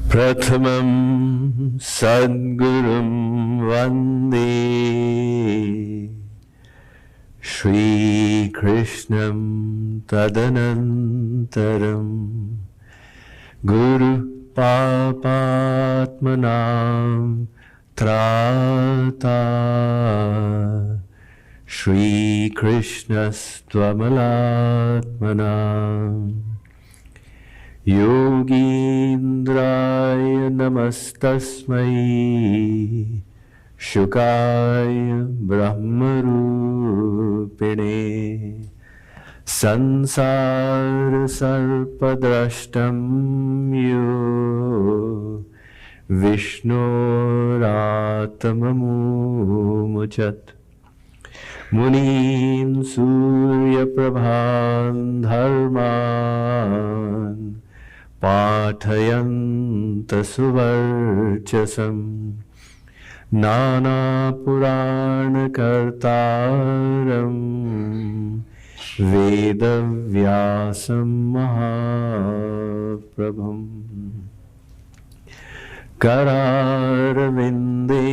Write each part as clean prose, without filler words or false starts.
Prathamam Sadgurum Vande Shri Krishnam Tadanantaram Guru Papatmanam Trata Shri Krishnastvamalātmanam Yogindraya namastasmai Shukaya Brahmarupine Sansara sarpadrashtam yo Vishnoratamamumuchat Munim Surya Prabhan Dharman Pathayanta Suvarchasam Nana Purana Kartaram Ved Vyasam Mahaprabham Kararavinde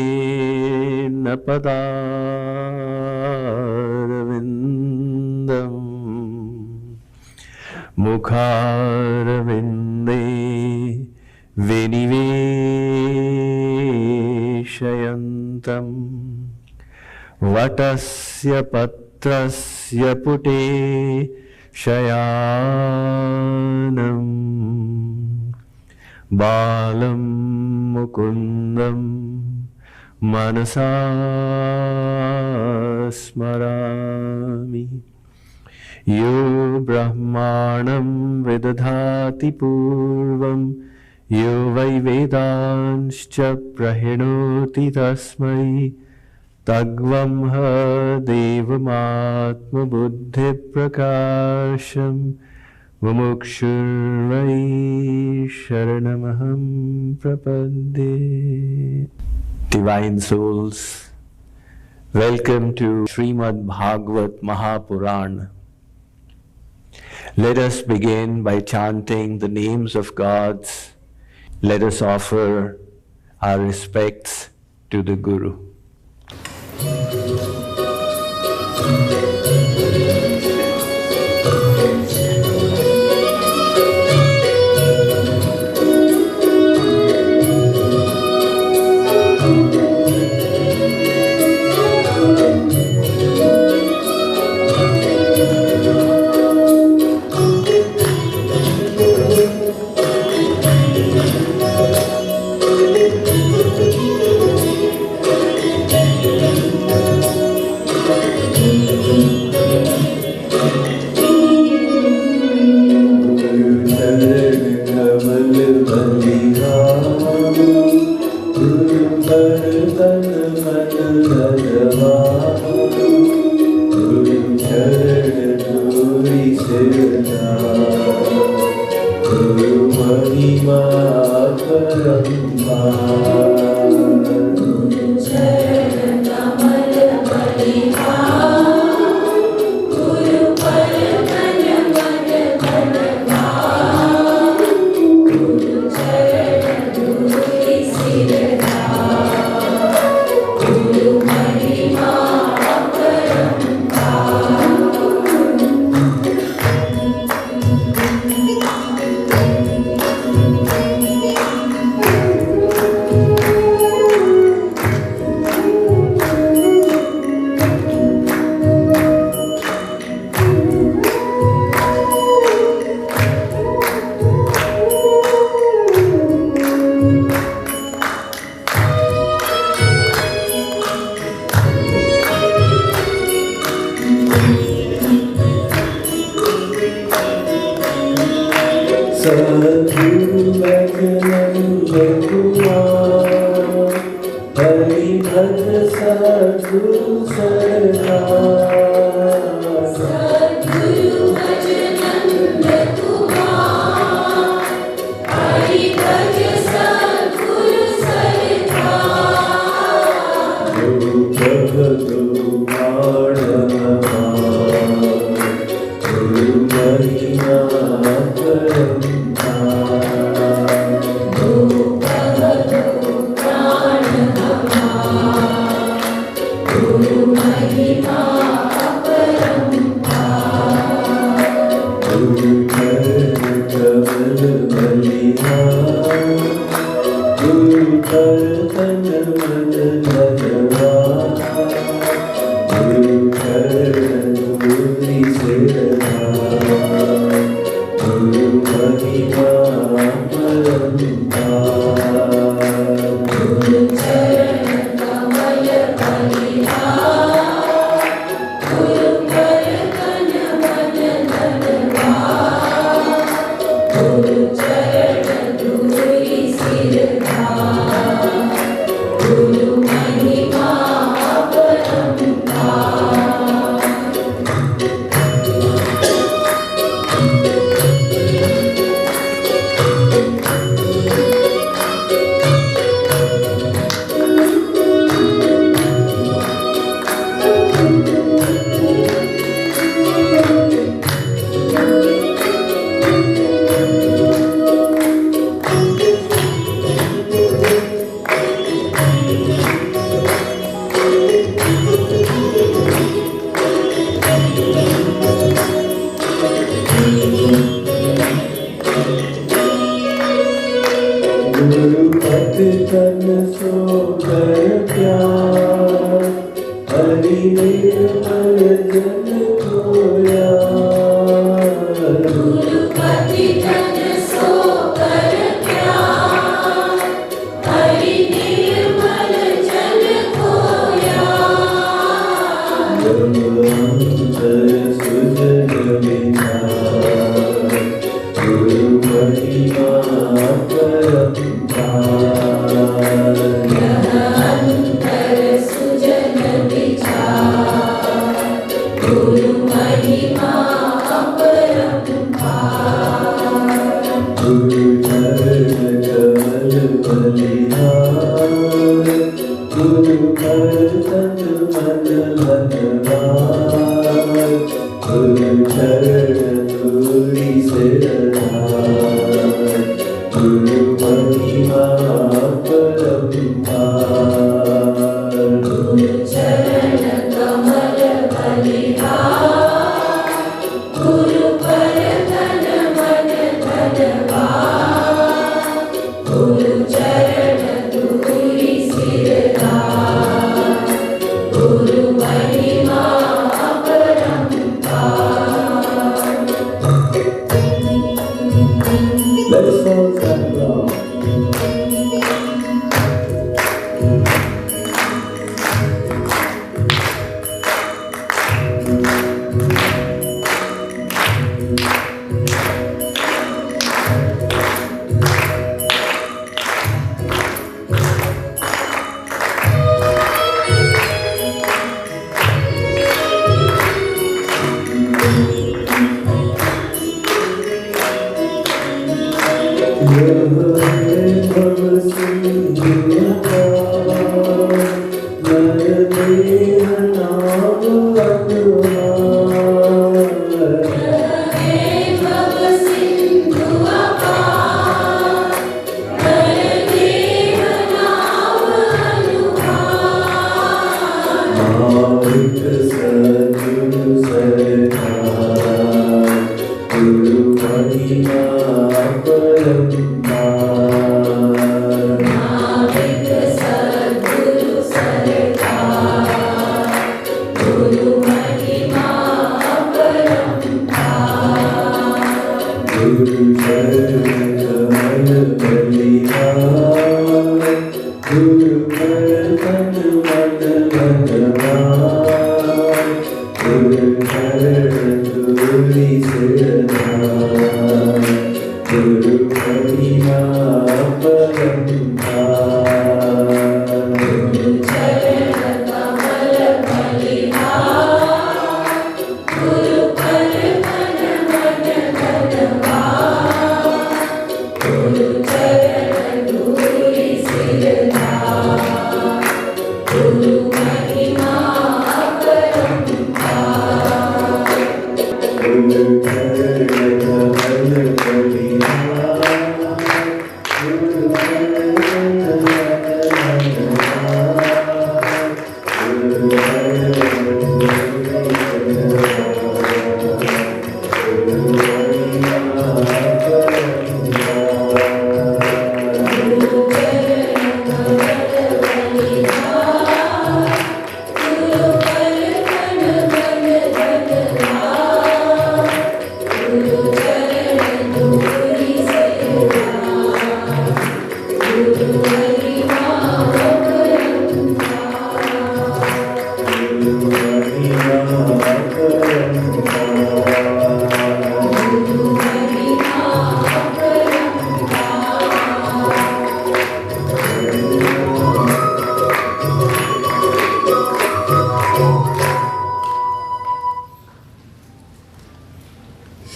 Napadaravindam Mukharavinde Viniveshayantam Vatasya Patrasya Pute Shayanam Balam Mukundam Manasa Smarami Yo Brahmanam Vidadhati Purvam Yo Vai Vedanscha Prahinoti Tasmai Tagvamha Devamatma Buddhi Prakasham Mumukshurvai Sharanamaham Prapadde. Divine souls, welcome to Srimad Bhagavatam Mahapuran. Let us begin by chanting the names of gods. Let us offer our respects to the Guru. Oh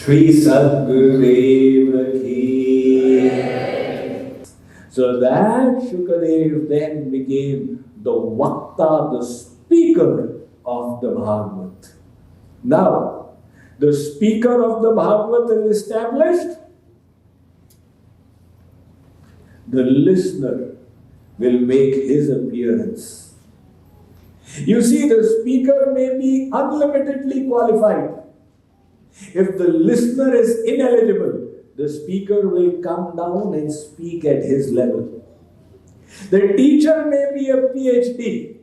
Shri Sadgurudeva ki. So that Shukadev then became the Vakta, the speaker of the Bhagavat. Now, the speaker of the Bhagavat is established. The listener will make his appearance. You see, the speaker may be unlimitedly qualified. If the listener is ineligible, the speaker will come down and speak at his level. The teacher may be a PhD,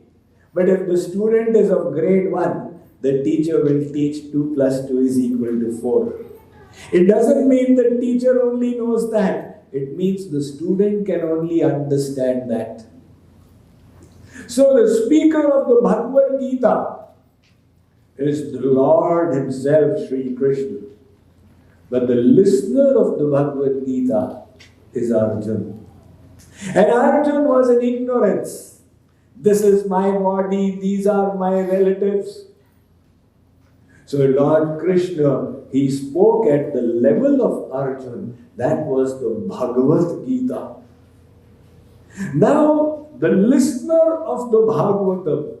but if the student is of grade 1, the teacher will teach 2 plus 2 is equal to 4. It doesn't mean the teacher only knows that. It means the student can only understand that. So the speaker of the Bhagavad Gita is the Lord himself, Sri Krishna. But the listener of the Bhagavad Gita is Arjuna. And Arjuna was in ignorance. This is my body, these are my relatives. So Lord Krishna, he spoke at the level of Arjuna. That was the Bhagavad Gita. Now, the listener of the Bhagavatam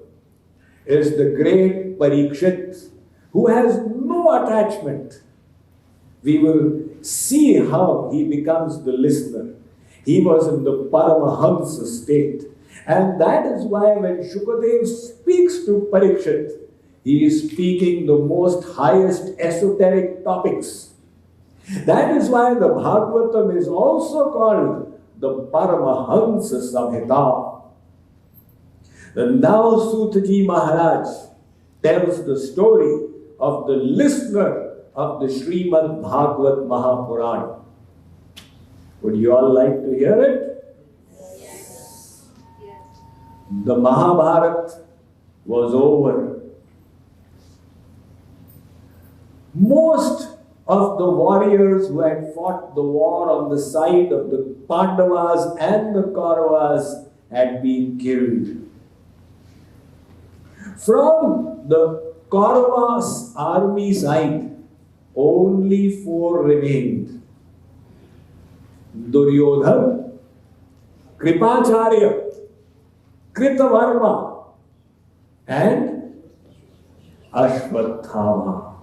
is the great Pariksit, who has no attachment. We will see how he becomes the listener. He was in the Paramahansa state. And that is why when Shukadev speaks to Pariksit, he is speaking the most highest esoteric topics. That is why the Bhagavatam is also called the Paramahansa Samhita. And now Sutaji Maharaj tells the story of the listener of the Srimad Bhagavatam Mahapuran. Would you all like to hear it? Yes. The Mahabharata was over. Most of the warriors who had fought the war on the side of the Pandavas and the Kauravas had been killed. From the Kauravas army side, only 4 remained. Duryodhana, Kripacharya, Kritavarma, and Ashwathama.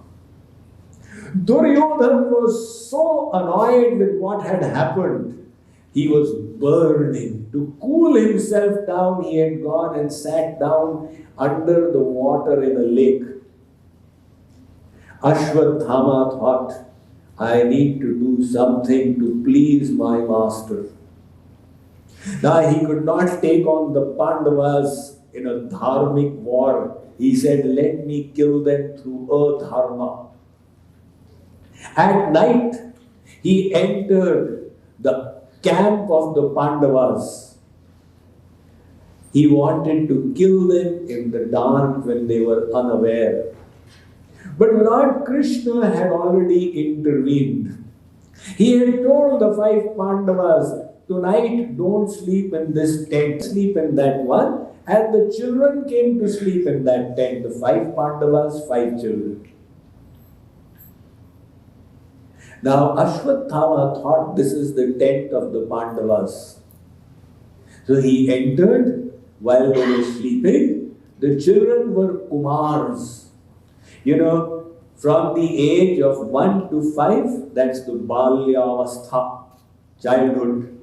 Duryodhana was so annoyed with what had happened, he was burning. To cool himself down, he had gone and sat down under the water in a lake. Ashwathama thought, I need to do something to please my master. Now he could not take on the Pandavas in a dharmic war. He said, let me kill them through a dharma. At night, he entered the camp of the Pandavas. He wanted to kill them in the dark when they were unaware. But Lord Krishna had already intervened. He had told the 5 Pandavas, tonight don't sleep in this tent, sleep in that one. And the children came to sleep in that tent. The 5 Pandavas, 5 children. Now Ashwathama thought this is the tent of the Pandavas. So he entered while they were sleeping. The children were Kumars. You know, from the age of 1 to 5, that's the Balyavastha, childhood.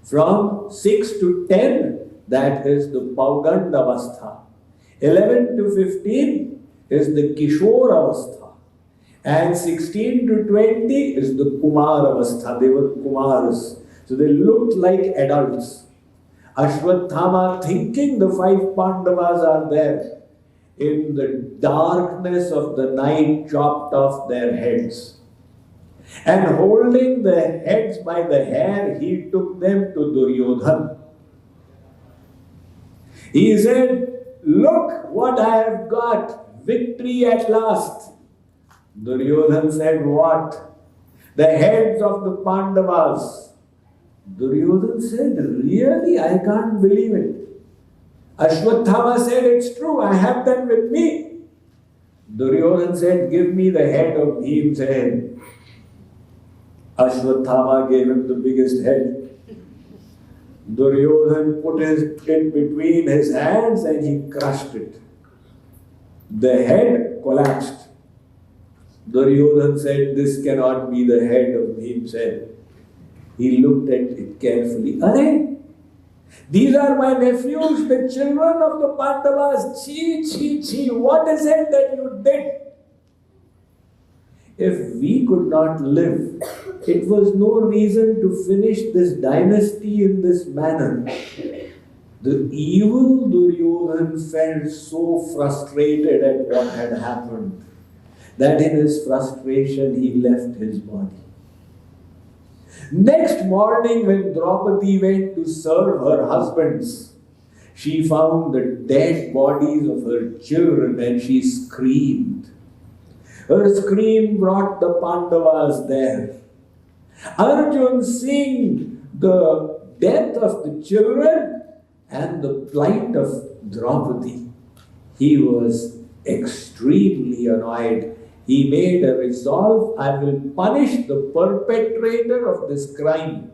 From 6 to 10, that is the Paugandavastha. 11 to 15 is the Kishoravastha. And 16 to 20 is the Kumaravastha. They were Kumars. So they looked like adults. Ashwathama, thinking the 5 Pandavas are there, in the darkness of the night chopped off their heads. And holding their heads by the hair, he took them to Duryodhana. He said, look what I have got, victory at last. Duryodhana said, what? The heads of the Pandavas. Duryodhana said, really? I can't believe it. Ashwathama said, it's true, I have them with me. Duryodhana said, give me the head of Bhim's head. Ashwathama gave him the biggest head. Duryodhana put it between his hands and he crushed it. The head collapsed. Duryodhana said, this cannot be the head of Bhim's head. He looked at it carefully. Are? These are my nephews, the children of the Pandavas. Chi, chi, chi. What is it that you did? If we could not live, it was no reason to finish this dynasty in this manner. The evil Duryodhan felt so frustrated at what had happened that in his frustration he left his body. Next morning, when Draupadi went to serve her husbands, she found the dead bodies of her children and she screamed. Her scream brought the Pandavas there. Arjun, seeing the death of the children and the plight of Draupadi, he was extremely annoyed. He made a resolve, I will punish the perpetrator of this crime.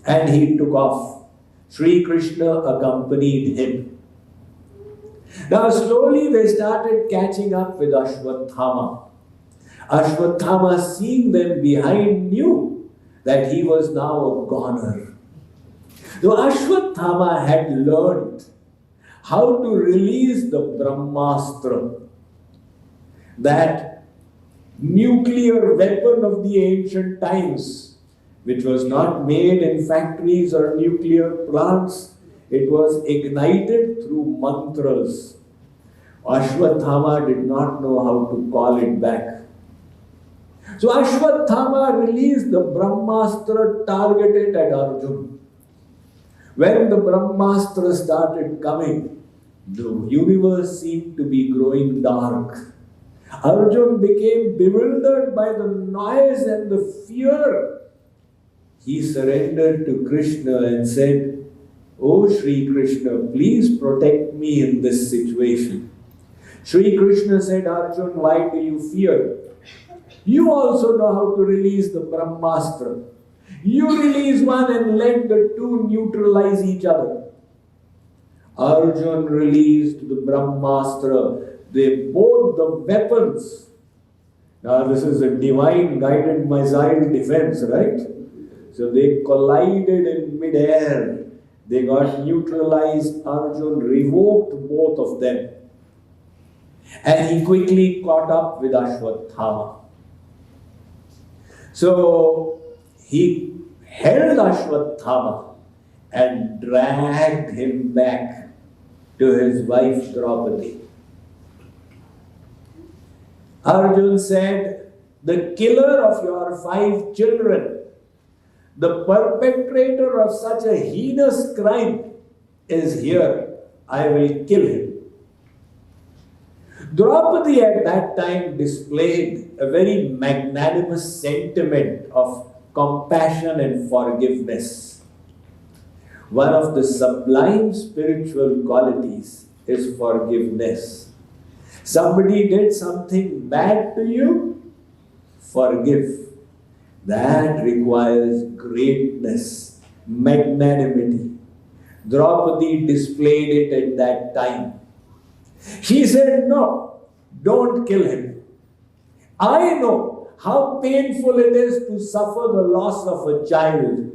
And he took off. Sri Krishna accompanied him. Now slowly they started catching up with Ashwathama. Ashwathama, seeing them behind, knew that he was now a goner. So Ashwathama had learned how to release the Brahmastra, that nuclear weapon of the ancient times, which was not made in factories or nuclear plants. It was ignited through mantras. Ashwathama did not know how to call it back. So Ashwathama released the Brahmastra targeted at Arjun. When the Brahmastra started coming, the universe seemed to be growing dark. Arjun became bewildered by the noise and the fear. He surrendered to Krishna and said, "Oh Sri Krishna, please protect me in this situation." Sri Krishna said, "Arjun, why do you fear? You also know how to release the Brahmastra. You release one and let the two neutralize each other." Arjun released the Brahmastra. Both the weapons. Now this is a divine guided missile defense, right? So they collided in mid-air. They got neutralized. Arjun revoked both of them. And he quickly caught up with Ashwathama. So he held Ashwathama and dragged him back to his wife Draupadi. Arjun said, "The killer of your 5 children, the perpetrator of such a heinous crime is here. I will kill him." Draupadi at that time displayed a very magnanimous sentiment of compassion and forgiveness. One of the sublime spiritual qualities is forgiveness. Somebody did something bad to you, forgive. That requires greatness, magnanimity. Draupadi displayed it at that time. She said, "No, don't kill him. I know how painful it is to suffer the loss of a child.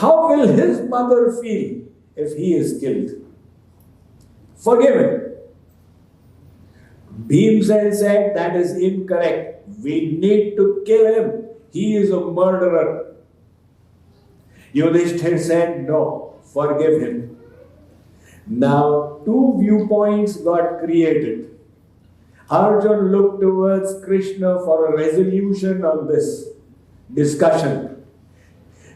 How will his mother feel if he is killed? Forgive him." Bhimsen said, "That is incorrect. We need to kill him. He is a murderer." Yudhisthira said, "No, forgive him." Now, 2 viewpoints got created. Arjun looked towards Krishna for a resolution on this discussion.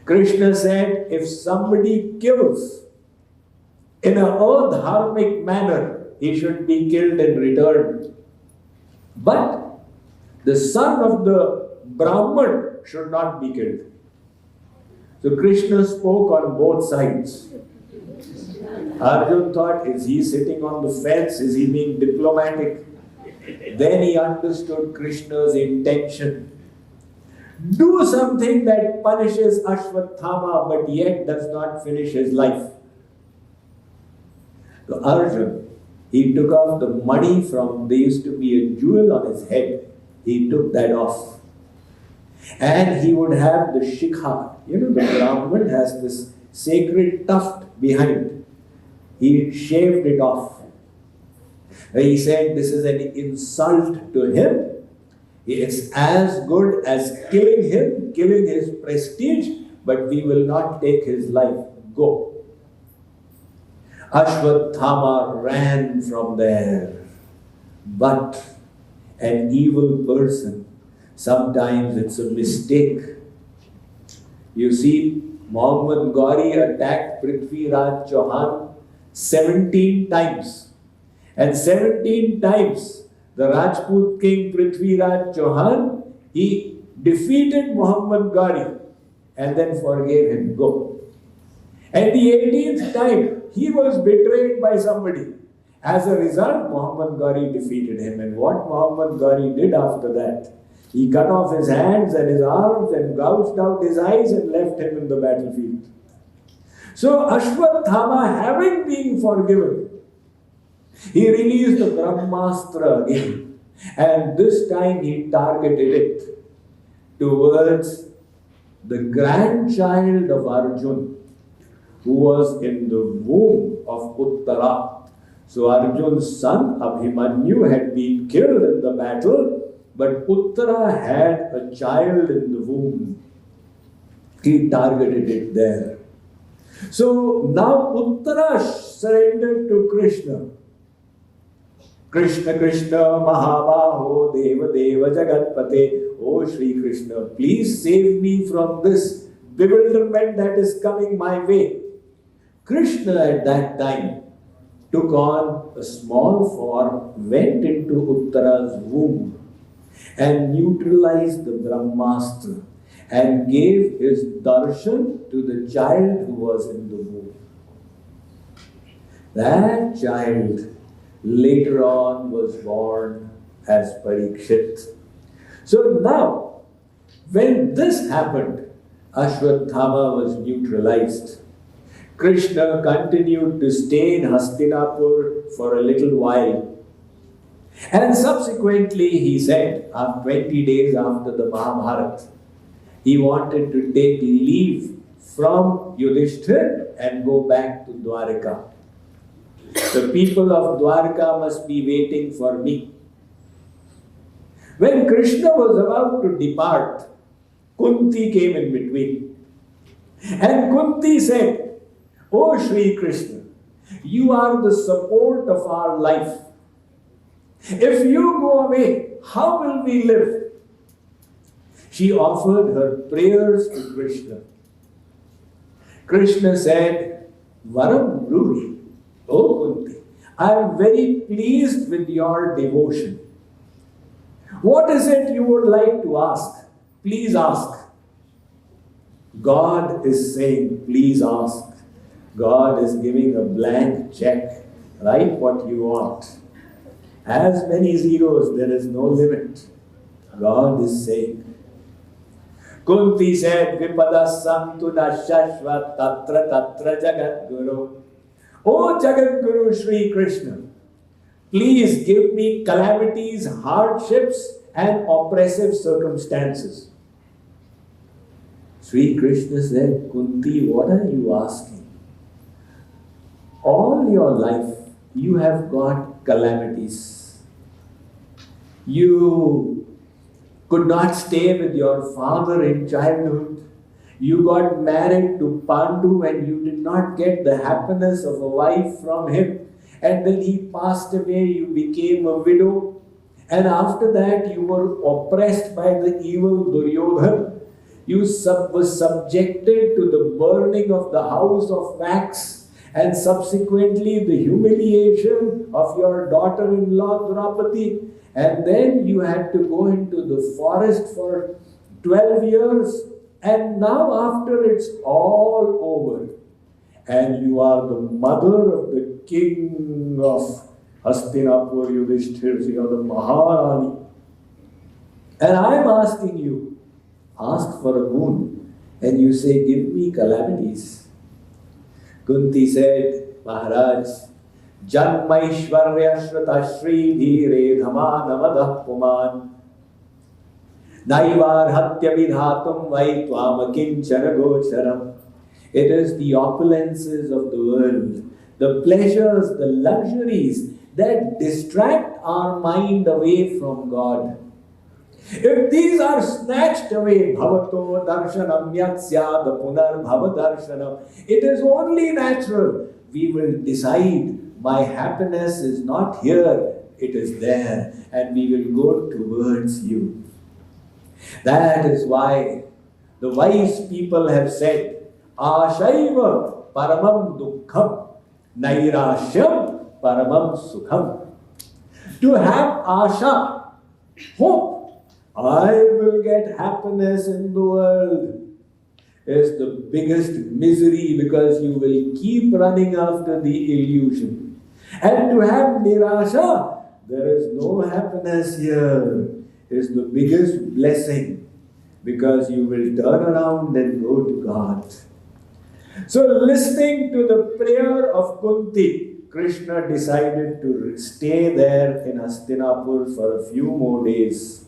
Krishna said, if somebody kills in a dharmic manner, he should be killed in return. But the son of the Brahman should not be killed. So Krishna spoke on both sides. Arjun thought, is he sitting on the fence? Is he being diplomatic? Then he understood Krishna's intention. Do something that punishes Ashwathama but yet does not finish his life. So Arjun, he took off the money from, there used to be a jewel on his head. He took that off. And he would have the shikha. You know, the Brahman has this sacred tuft behind. He shaved it off. He said this is an insult to him. It's as good as killing him, killing his prestige, but we will not take his life. go. Ashwathama ran from there. But an evil person, sometimes it's a mistake. You see, Muhammad Gauri attacked Prithviraj Chauhan 17 times. And 17 times, the Rajput king Prithviraj Chauhan, he defeated Muhammad Gauri and then forgave him. Go. And the 18th time, he was betrayed by somebody. As a result, Muhammad Gauri defeated him. And what Muhammad Gauri did after that? He cut off his hands and his arms and gouged out his eyes and left him in the battlefield. So Ashwathama, having been forgiven, he released the Brahmastra again. And this time he targeted it towards the grandchild of Arjun, who was in the womb of Uttara. So Arjun's son Abhimanyu had been killed in the battle, but Uttara had a child in the womb. He targeted it there. So now Uttara surrendered to Krishna. Krishna Krishna Mahabaho Deva Deva Jagatpate. Oh Shri Krishna, please save me from this bewilderment that is coming my way. Krishna at that time took on a small form, went into Uttara's womb and neutralized the Brahmastra and gave his darshan to the child who was in the womb. That child later on was born as Pariksit. So now, when this happened, Ashwathama was neutralized. Krishna continued to stay in Hastinapur for a little while. And subsequently, he said, 20 days after the Mahabharata, he wanted to take leave from Yudhisthira and go back to Dwarka. The people of Dwarka must be waiting for me. When Krishna was about to depart, Kunti came in between. And Kunti said, "Oh Shri Krishna, you are the support of our life. If you go away, how will we live?" She offered her prayers to Krishna. Krishna said, "Varam Ruhi, O Kunti, I am very pleased with your devotion. What is it you would like to ask? Please ask." God is saying, please ask. God is giving a blank check. Write what you want. As many zeros, there is no limit. God is saying. Kunti said, "Vipada santu nashashva tatra tatra jagat guru." O Jagat Guru Shri Krishna, please give me calamities, hardships and oppressive circumstances. Sri Krishna said, "Kunti, what are you asking? All your life you have got calamities. You could not stay with your father in childhood. You got married to Pandu and you did not get the happiness of a wife from him. And then he passed away, you became a widow. And after that you were oppressed by the evil Duryodhana. You were subjected to the burning of the house of wax and subsequently the humiliation of your daughter-in-law Draupadi. And then you had to go into the forest for 12 years. And now after it's all over, and you are the mother of the king of Hastinapur, Yudhisthira, you are the Maharani. And I'm asking you, ask for a boon. And you say, give me calamities. Kunti said, Maharaj, Janmaishvarya Shrita Shri Dhire Dhamana Puman Naivar Hatya Vidhatum Vai Tvama Kinchana Gocharam. It is the opulences of the world, the pleasures, the luxuries that distract our mind away from God. If these are snatched away, bhavato darshanam yatsya, the punar bhava darshanam, it is only natural. We will decide my happiness is not here, it is there, and we will go towards you. That is why the wise people have said, Ashaiva paramam dukkham, nairashyam paramam sukham. To have asha, hope, I will get happiness in the world, is the biggest misery, because you will keep running after the illusion. And to have nirasha, there is no happiness here, is the biggest blessing, because you will turn around and go to God. So listening to the prayer of Kunti, Krishna decided to stay there in Hastinapur for a few more days.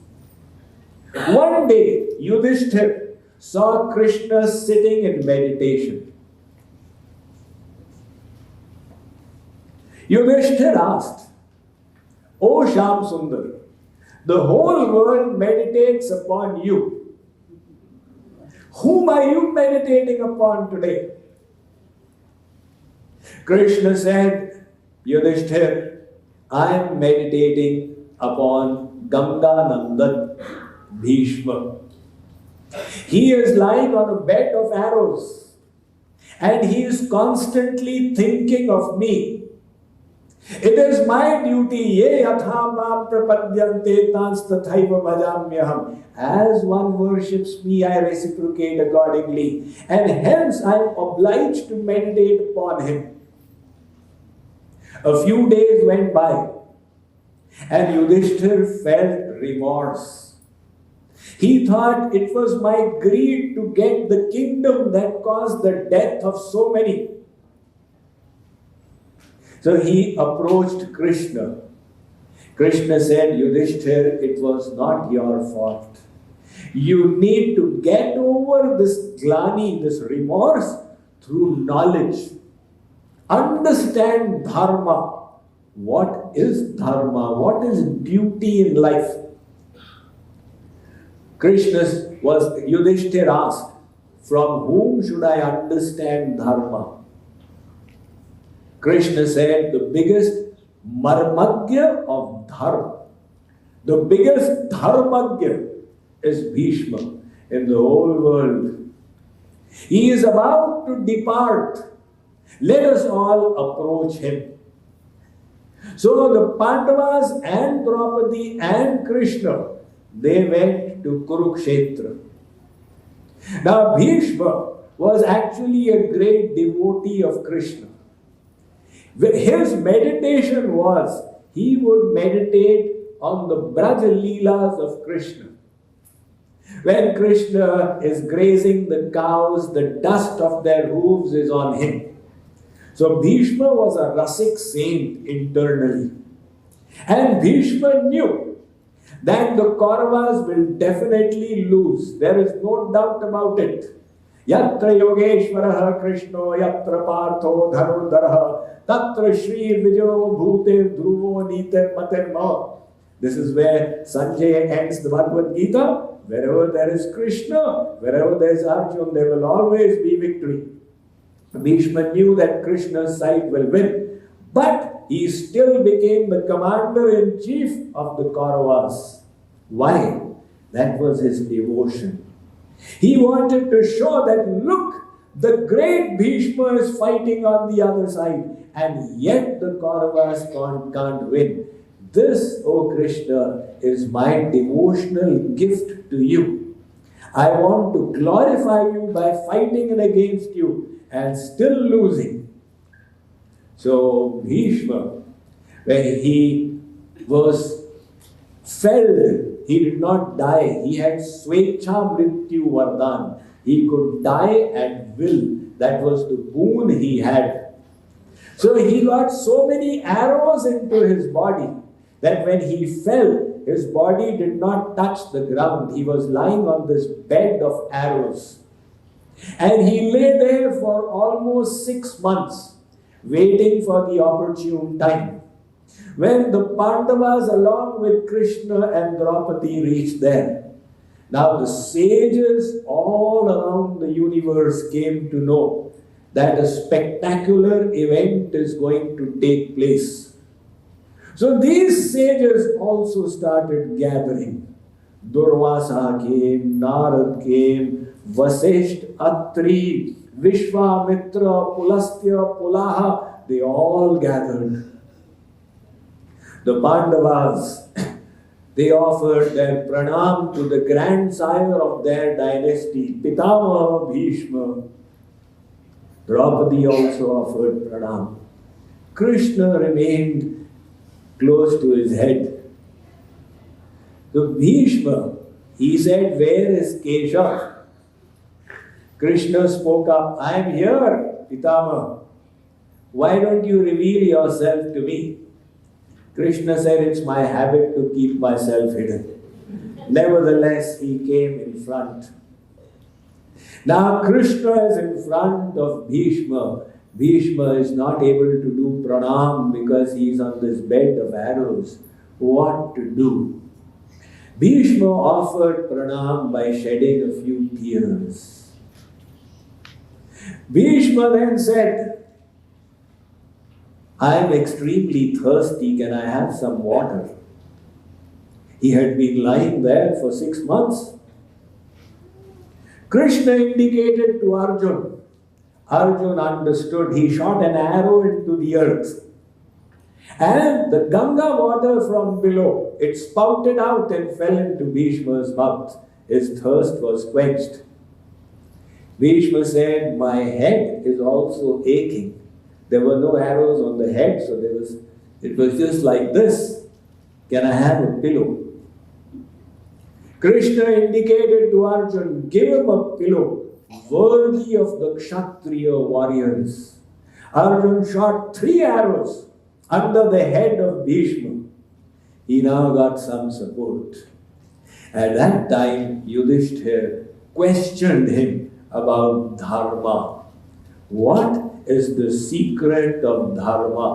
One day, Yudhisthira saw Krishna sitting in meditation. Yudhisthira asked, O Shyam Sundar, the whole world meditates upon you. Whom are you meditating upon today? Krishna said, Yudhisthira, I am meditating upon Ganganandan, Bhishma. He is lying on a bed of arrows, and he is constantly thinking of me. It is my duty, ye yatha mam prapadyante tans tathaiva bhajamyaham. As one worships me, I reciprocate accordingly, and hence I am obliged to meditate upon him. A few days went by, and Yudhisthira felt remorse. He thought it was my greed to get the kingdom that caused the death of so many. So he approached Krishna. Krishna said, Yudhisthira, it was not your fault. You need to get over this glani, this remorse, through knowledge. Understand dharma. What is dharma? What is duty in life? Yudhisthira asked, from whom should I understand dharma? Krishna said, the biggest marmagya of dharma, the biggest dharmagya is Bhishma in the whole world. He is about to depart. Let us all approach him. So the Pandavas and Draupadi and Krishna, they went to Kurukshetra. Now Bhishma was actually a great devotee of Krishna. His meditation was, he would meditate on the Braja Leelas of Krishna. When Krishna is grazing the cows, the dust of their hooves is on him. So Bhishma was a Rasik saint internally. And Bhishma knew that the Kauravas will definitely lose. There is no doubt about it. Yatra Yogeshwaraha Krishno Yatra Partho Dhanurdharaha Tatra Shri Vijayo Bhute Dhruvo Niter Materma. This is where Sanjay ends the Bhagavad Gita. Wherever there is Krishna, wherever there is Arjuna, there will always be victory. Bhishma knew that Krishna's side will win, but he still became the commander-in-chief of the Kauravas. Why? That was his devotion. He wanted to show that, look, the great Bhishma is fighting on the other side, and yet the Kauravas can't win. This, O Krishna, is my devotional gift to you. I want to glorify you by fighting against you and still losing. So Bhishma, when he was felled, he did not die. He had Svecha Mrityu Vardhan. He could die at will. That was the boon he had. So he got so many arrows into his body that when he fell, his body did not touch the ground. He was lying on this bed of arrows. And he lay there for almost 6 months, waiting for the opportune time. When the Pandavas along with Krishna and Draupadi reached there, now the sages all around the universe came to know that a spectacular event is going to take place. So these sages also started gathering. Durvasa came, Narad came, Vasisht, Atri, Vishwamitra, Pulastya, Pulaha, they all gathered. The Pandavas, they offered their pranam to the grandsire of their dynasty, Pitamaha Bhishma. Draupadi also offered pranam. Krishna remained close to his head. So Bhishma, he said, "Where is Keshav?" Krishna spoke up, "I am here, Pitamaha. Why don't you reveal yourself to me?" Krishna said, "It's my habit to keep myself hidden." Nevertheless, he came in front. Now Krishna is in front of Bhishma. Bhishma is not able to do pranam because he is on this bed of arrows. What to do? Bhishma offered pranam by shedding a few tears. Bhishma then said, "I am extremely thirsty. Can I have some water?" He had been lying there for 6 months. Krishna indicated to Arjun. Arjun understood. He shot an arrow into the earth. And the Ganga water from below, it spouted out and fell into Bhishma's mouth. His thirst was quenched. Bhishma said, "My head is also aching." There were no arrows on the head, so it was just like this. "Can I have a pillow?" Krishna indicated to Arjun, "Give him a pillow worthy of the Kshatriya warriors." Arjun shot 3 arrows under the head of Bhishma. He now got some support. At that time, Yudhisthira questioned him about dharma. What is the secret of dharma?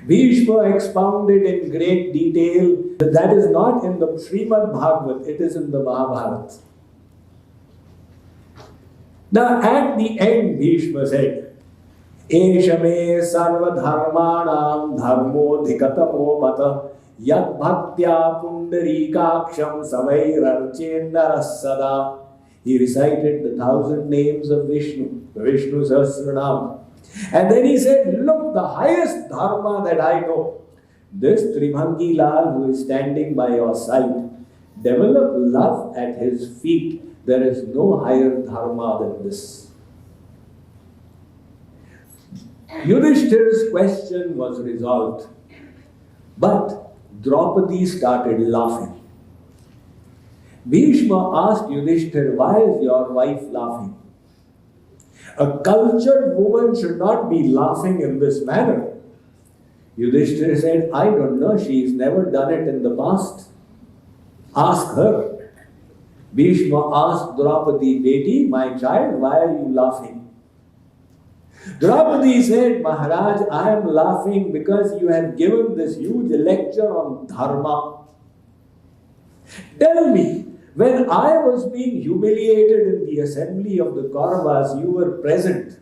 Bhishma expounded in great detail. That is not in the Srimad Bhagavat, it is in the Mahabharata. Now at the end, Bhishma said, "Esha me sarva dharmanam dharmo dhikatamo mata yad bhaktya pundarikaksham savairarchendaras sada." He recited the 1,000 names of Vishnu, Vishnu Sahasranam. And then he said, "Look, the highest dharma that I know, this Tribhangi Lal who is standing by your side, develop love at his feet. There is no higher dharma than this." Yudhishthira's question was resolved. But Draupadi started laughing. Bhishma asked Yudhishthira, "Why is your wife laughing?" A cultured woman should not be laughing in this manner. Yudhishthira said, "I don't know, she's never done it in the past. Ask her." Bhishma asked Draupadi, "Beti, my child, why are you laughing?" Draupadi said, "Maharaj, I am laughing because you have given this huge lecture on dharma. Tell me, when I was being humiliated in the assembly of the Kauravas, you were present.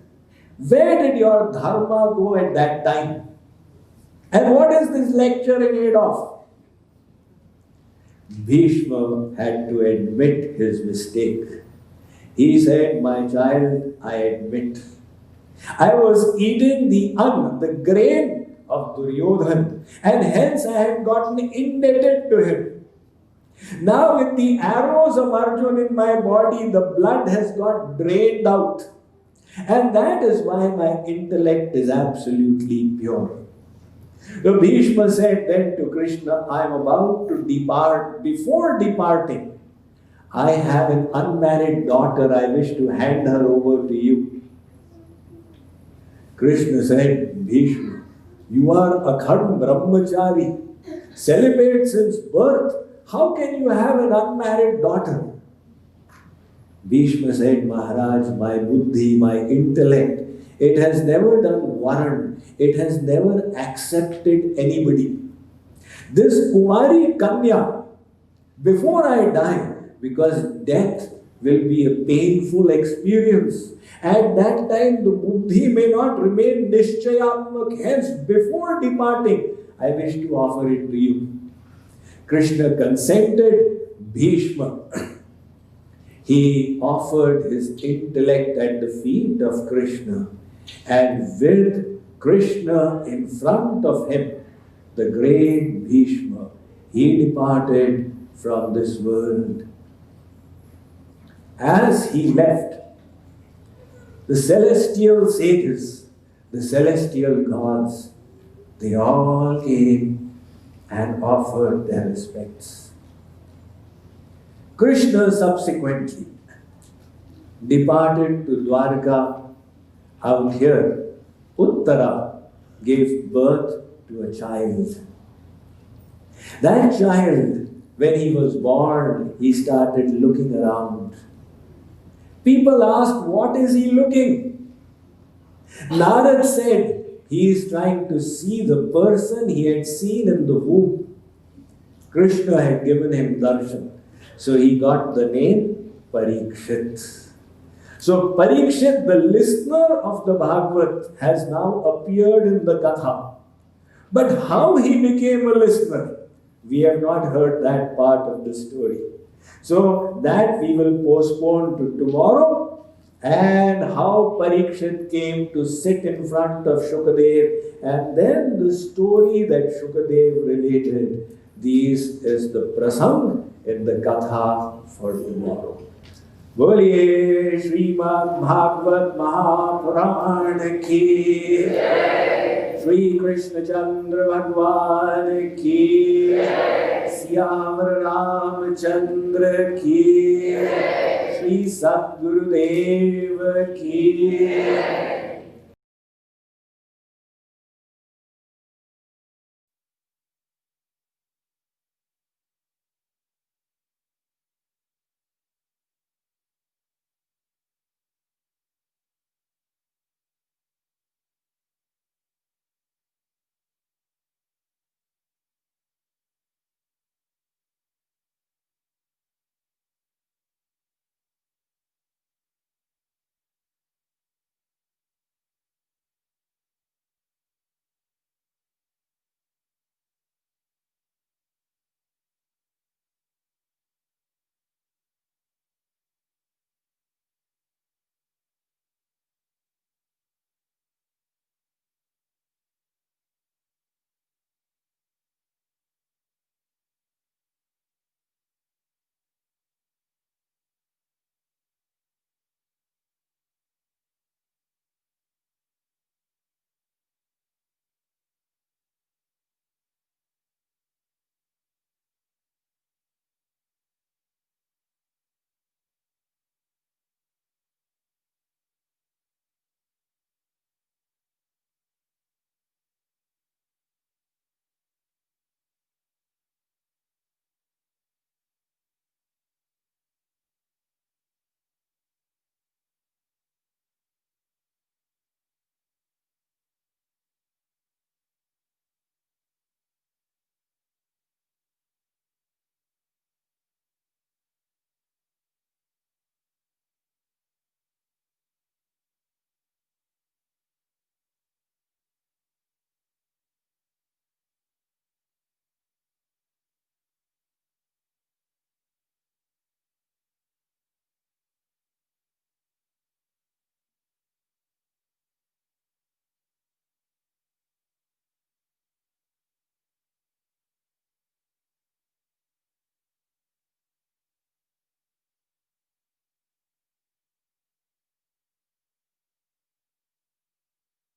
Where did your dharma go at that time? And what is this lecture in aid of?" Bhishma had to admit his mistake. He said, "My child, I admit. I was eating the the grain of Duryodhan, and hence I had gotten indebted to him. Now with the arrows of Arjun in my body, the blood has got drained out. And that is why my intellect is absolutely pure." The Bhishma said then to Krishna, "I am about to depart. Before departing, I have an unmarried daughter. I wish to hand her over to you." Krishna said, "Bhishma, you are Akhad Brahmachari, celibate since birth. How can you have an unmarried daughter?" Bhishma said, "Maharaj, my buddhi, my intellect It has never done varan. It has never accepted anybody. This Kumari Kanya, before I die, because death will be a painful experience. At that time, the buddhi may not remain nishchayatmak. Hence, before departing, I wish to offer it to you. Krishna consented. Bhishma, he offered his intellect at the feet of Krishna, and with Krishna in front of him, the great Bhishma, he departed from this world. As he left, the celestial sages, the celestial gods, they all came and offered their respects. Krishna subsequently departed to Dwarka. Out here, Uttara gave birth to a child. That child, when he was born, he started looking around. People asked, what is he looking? Narad said, he is trying to see the person he had seen in the womb. Krishna had given him darshan. So he got the name Pariksit. So Pariksit, the listener of the Bhagavat, has now appeared in the Katha. But how he became a listener, we have not heard that part of the story. So that we will postpone to tomorrow. And how Pariksit came to sit in front of Shukadev, and then the story that Shukadev related. This is the prasang in the Katha for tomorrow. Boliye Srimad Bhagavatam Mahapuran ki Jai. Shri Krishna Chandra Bhagwan ki Jai. Siyamar Ramachandra ki Jai. Shri Satguru Deva ki Jai.